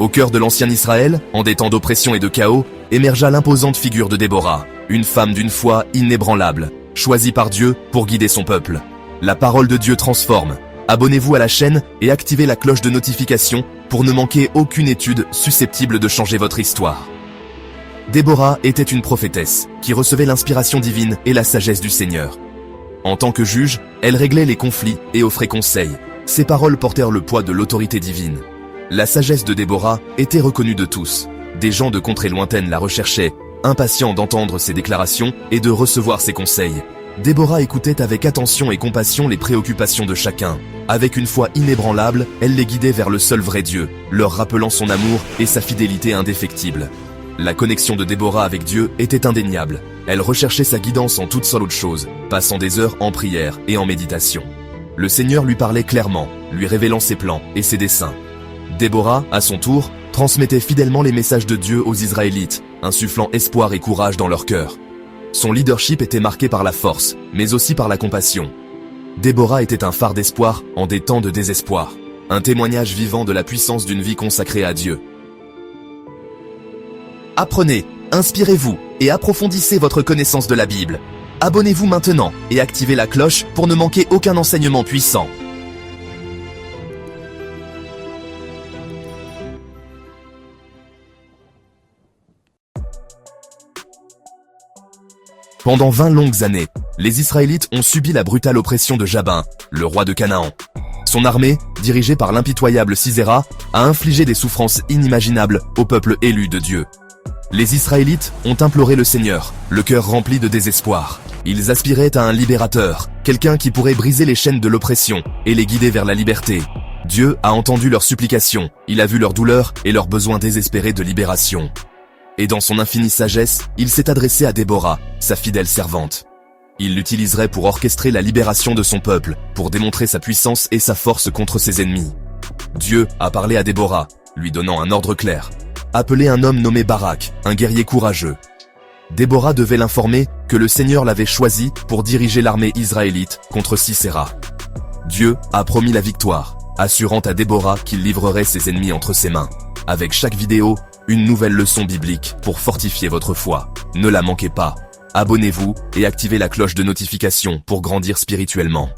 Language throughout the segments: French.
Au cœur de l'ancien Israël, en des temps d'oppression et de chaos, émergea l'imposante figure de Déborah, une femme d'une foi inébranlable, choisie par Dieu pour guider son peuple. La parole de Dieu transforme. Abonnez-vous à la chaîne et activez la cloche de notification pour ne manquer aucune étude susceptible de changer votre histoire. Déborah était une prophétesse qui recevait l'inspiration divine et la sagesse du Seigneur. En tant que juge, elle réglait les conflits et offrait conseil. Ses paroles portèrent le poids de l'autorité divine. La sagesse de Déborah était reconnue de tous. Des gens de contrées lointaines la recherchaient, impatients d'entendre ses déclarations et de recevoir ses conseils. Déborah écoutait avec attention et compassion les préoccupations de chacun. Avec une foi inébranlable, elle les guidait vers le seul vrai Dieu, leur rappelant son amour et sa fidélité indéfectible. La connexion de Déborah avec Dieu était indéniable. Elle recherchait sa guidance en toute seule autre chose, passant des heures en prière et en méditation. Le Seigneur lui parlait clairement, lui révélant ses plans et ses desseins. Déborah, à son tour, transmettait fidèlement les messages de Dieu aux Israélites, insufflant espoir et courage dans leur cœur. Son leadership était marqué par la force, mais aussi par la compassion. Déborah était un phare d'espoir en des temps de désespoir, un témoignage vivant de la puissance d'une vie consacrée à Dieu. Apprenez, inspirez-vous et approfondissez votre connaissance de la Bible. Abonnez-vous maintenant et activez la cloche pour ne manquer aucun enseignement puissant. Pendant 20 longues années, les Israélites ont subi la brutale oppression de Jabin, le roi de Canaan. Son armée, dirigée par l'impitoyable Sisera, a infligé des souffrances inimaginables au peuple élu de Dieu. Les Israélites ont imploré le Seigneur, le cœur rempli de désespoir. Ils aspiraient à un libérateur, quelqu'un qui pourrait briser les chaînes de l'oppression et les guider vers la liberté. Dieu a entendu leurs supplications, il a vu leur douleur et leurs besoins désespérés de libération. Et dans son infinie sagesse, il s'est adressé à Déborah, sa fidèle servante. Il l'utiliserait pour orchestrer la libération de son peuple, pour démontrer sa puissance et sa force contre ses ennemis. Dieu a parlé à Déborah, lui donnant un ordre clair. Appeler un homme nommé Barak, un guerrier courageux. Déborah devait l'informer que le Seigneur l'avait choisi pour diriger l'armée israélite contre Sisera. Dieu a promis la victoire, assurant à Déborah qu'il livrerait ses ennemis entre ses mains. Avec chaque vidéo, une nouvelle leçon biblique pour fortifier votre foi. Ne la manquez pas. Abonnez-vous et activez la cloche de notification pour grandir spirituellement.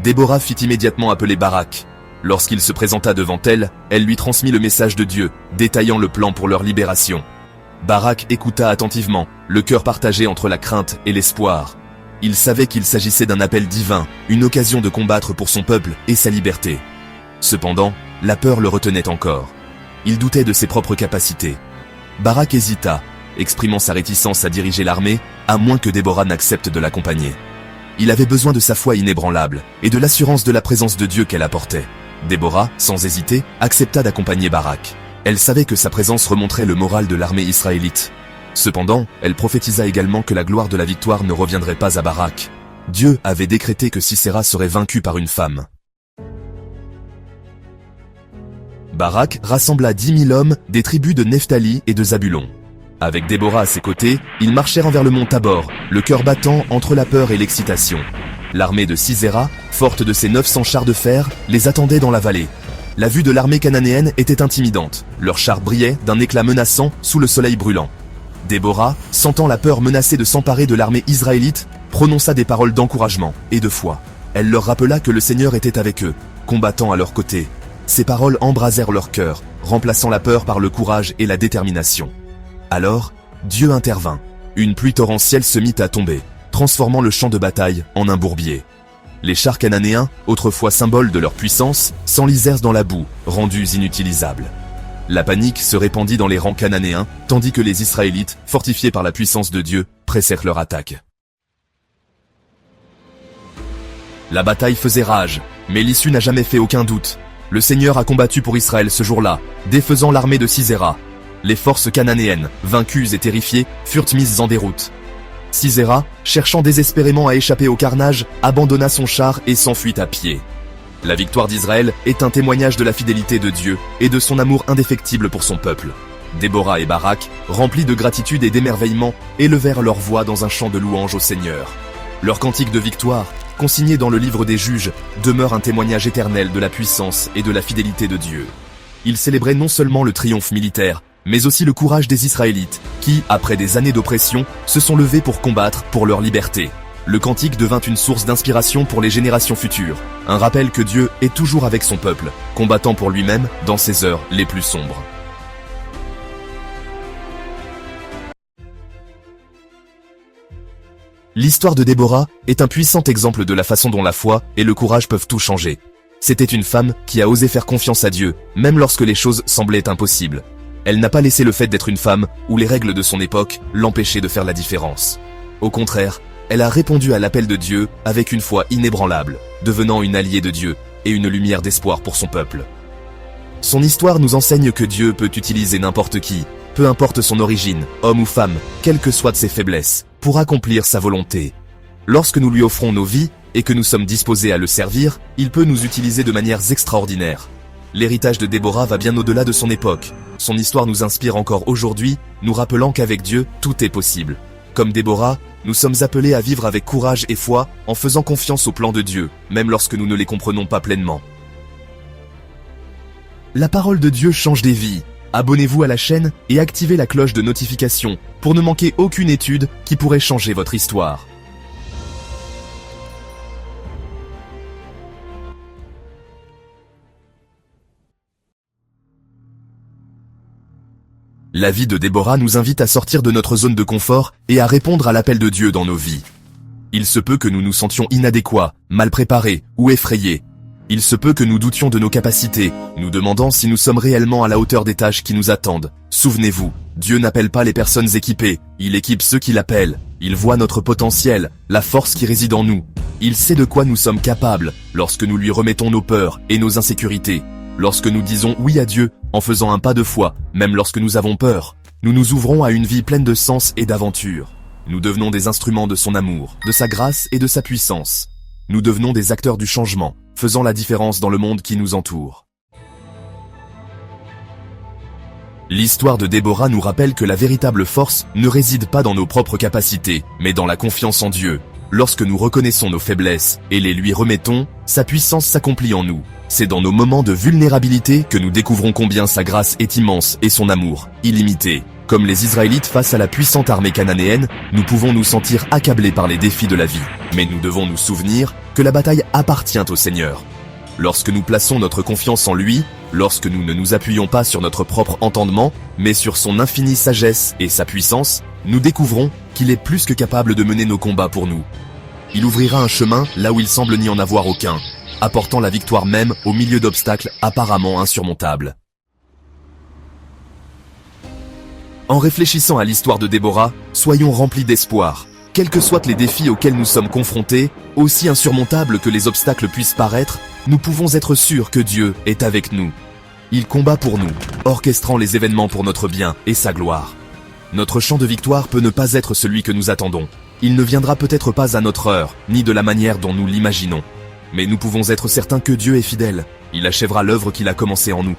Déborah fit immédiatement appeler Barak. Lorsqu'il se présenta devant elle, elle lui transmit le message de Dieu, détaillant le plan pour leur libération. Barak écouta attentivement, le cœur partagé entre la crainte et l'espoir. Il savait qu'il s'agissait d'un appel divin, une occasion de combattre pour son peuple et sa liberté. Cependant, la peur le retenait encore. Il doutait de ses propres capacités. Barak hésita, exprimant sa réticence à diriger l'armée, à moins que Déborah n'accepte de l'accompagner. Il avait besoin de sa foi inébranlable et de l'assurance de la présence de Dieu qu'elle apportait. Déborah, sans hésiter, accepta d'accompagner Barak. Elle savait que sa présence remonterait le moral de l'armée israélite. Cependant, elle prophétisa également que la gloire de la victoire ne reviendrait pas à Barak. Dieu avait décrété que Sisera serait vaincu par une femme. Barak rassembla 10 000 hommes des tribus de Nephtali et de Zabulon. Avec Déborah à ses côtés, ils marchèrent vers le mont Tabor, le cœur battant entre la peur et l'excitation. L'armée de Sisera, forte de ses 900 chars de fer, les attendait dans la vallée. La vue de l'armée cananéenne était intimidante. Leurs chars brillaient d'un éclat menaçant sous le soleil brûlant. Déborah, sentant la peur menacée de s'emparer de l'armée israélite, prononça des paroles d'encouragement et de foi. Elle leur rappela que le Seigneur était avec eux, combattant à leur côté. Ces paroles embrasèrent leur cœur, remplaçant la peur par le courage et la détermination. Alors, Dieu intervint. Une pluie torrentielle se mit à tomber, transformant le champ de bataille en un bourbier. Les chars cananéens, autrefois symboles de leur puissance, s'enlisèrent dans la boue, rendus inutilisables. La panique se répandit dans les rangs cananéens, tandis que les Israélites, fortifiés par la puissance de Dieu, pressèrent leur attaque. La bataille faisait rage, mais l'issue n'a jamais fait aucun doute. Le Seigneur a combattu pour Israël ce jour-là, défaisant l'armée de Sisera. Les forces cananéennes, vaincues et terrifiées, furent mises en déroute. Sisera, cherchant désespérément à échapper au carnage, abandonna son char et s'enfuit à pied. La victoire d'Israël est un témoignage de la fidélité de Dieu et de son amour indéfectible pour son peuple. Déborah et Barak, remplis de gratitude et d'émerveillement, élevèrent leur voix dans un chant de louange au Seigneur. Leur cantique de victoire, consigné dans le livre des juges, demeure un témoignage éternel de la puissance et de la fidélité de Dieu. Ils célébraient non seulement le triomphe militaire, mais aussi le courage des Israélites, qui, après des années d'oppression, se sont levés pour combattre pour leur liberté. Le cantique devint une source d'inspiration pour les générations futures, un rappel que Dieu est toujours avec son peuple, combattant pour lui-même dans ses heures les plus sombres. L'histoire de Déborah est un puissant exemple de la façon dont la foi et le courage peuvent tout changer. C'était une femme qui a osé faire confiance à Dieu, même lorsque les choses semblaient impossibles. Elle n'a pas laissé le fait d'être une femme ou les règles de son époque l'empêcher de faire la différence. Au contraire, elle a répondu à l'appel de Dieu avec une foi inébranlable, devenant une alliée de Dieu et une lumière d'espoir pour son peuple. Son histoire nous enseigne que Dieu peut utiliser n'importe qui, peu importe son origine, homme ou femme, quelles que soient ses faiblesses, pour accomplir sa volonté. Lorsque nous lui offrons nos vies et que nous sommes disposés à le servir, il peut nous utiliser de manières extraordinaires. L'héritage de Déborah va bien au-delà de son époque. Son histoire nous inspire encore aujourd'hui, nous rappelant qu'avec Dieu, tout est possible. Comme Déborah, nous sommes appelés à vivre avec courage et foi, en faisant confiance au plan de Dieu, même lorsque nous ne les comprenons pas pleinement. La parole de Dieu change des vies. Abonnez-vous à la chaîne et activez la cloche de notification pour ne manquer aucune étude qui pourrait changer votre histoire. La vie de Déborah nous invite à sortir de notre zone de confort et à répondre à l'appel de Dieu dans nos vies. Il se peut que nous nous sentions inadéquats, mal préparés ou effrayés. Il se peut que nous doutions de nos capacités, nous demandant si nous sommes réellement à la hauteur des tâches qui nous attendent. Souvenez-vous, Dieu n'appelle pas les personnes équipées, il équipe ceux qui l'appellent. Il voit notre potentiel, la force qui réside en nous. Il sait de quoi nous sommes capables lorsque nous lui remettons nos peurs et nos insécurités. Lorsque nous disons oui à Dieu, en faisant un pas de foi, même lorsque nous avons peur, nous nous ouvrons à une vie pleine de sens et d'aventure. Nous devenons des instruments de son amour, de sa grâce et de sa puissance. Nous devenons des acteurs du changement, faisant la différence dans le monde qui nous entoure. L'histoire de Déborah nous rappelle que la véritable force ne réside pas dans nos propres capacités, mais dans la confiance en Dieu. Lorsque nous reconnaissons nos faiblesses et les lui remettons, sa puissance s'accomplit en nous. C'est dans nos moments de vulnérabilité que nous découvrons combien sa grâce est immense et son amour, illimité. Comme les Israélites face à la puissante armée cananéenne, nous pouvons nous sentir accablés par les défis de la vie. Mais nous devons nous souvenir que la bataille appartient au Seigneur. Lorsque nous plaçons notre confiance en lui, lorsque nous ne nous appuyons pas sur notre propre entendement, mais sur son infinie sagesse et sa puissance, nous découvrons qu'il est plus que capable de mener nos combats pour nous. Il ouvrira un chemin là où il semble n'y en avoir aucun, apportant la victoire même au milieu d'obstacles apparemment insurmontables. En réfléchissant à l'histoire de Déborah, soyons remplis d'espoir. Quels que soient les défis auxquels nous sommes confrontés, aussi insurmontables que les obstacles puissent paraître, nous pouvons être sûrs que Dieu est avec nous. Il combat pour nous, orchestrant les événements pour notre bien et sa gloire. Notre chant de victoire peut ne pas être celui que nous attendons. Il ne viendra peut-être pas à notre heure, ni de la manière dont nous l'imaginons. Mais nous pouvons être certains que Dieu est fidèle. Il achèvera l'œuvre qu'il a commencée en nous.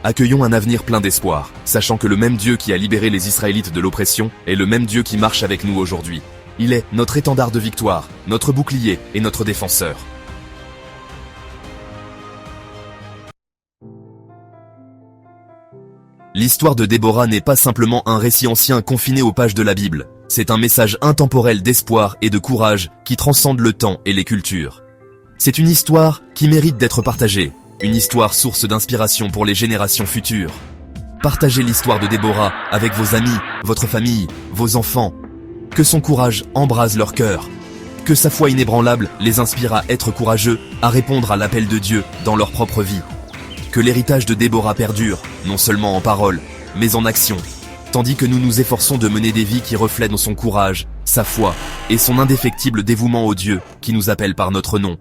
Accueillons un avenir plein d'espoir, sachant que le même Dieu qui a libéré les Israélites de l'oppression est le même Dieu qui marche avec nous aujourd'hui. Il est notre étendard de victoire, notre bouclier et notre défenseur. L'histoire de Déborah n'est pas simplement un récit ancien confiné aux pages de la Bible. C'est un message intemporel d'espoir et de courage qui transcende le temps et les cultures. C'est une histoire qui mérite d'être partagée. Une histoire source d'inspiration pour les générations futures. Partagez l'histoire de Déborah avec vos amis, votre famille, vos enfants. Que son courage embrase leur cœur. Que sa foi inébranlable les inspire à être courageux, à répondre à l'appel de Dieu dans leur propre vie. Que l'héritage de Déborah perdure, non seulement en parole, mais en action. Tandis que nous nous efforçons de mener des vies qui reflètent son courage, sa foi et son indéfectible dévouement au Dieu qui nous appelle par notre nom.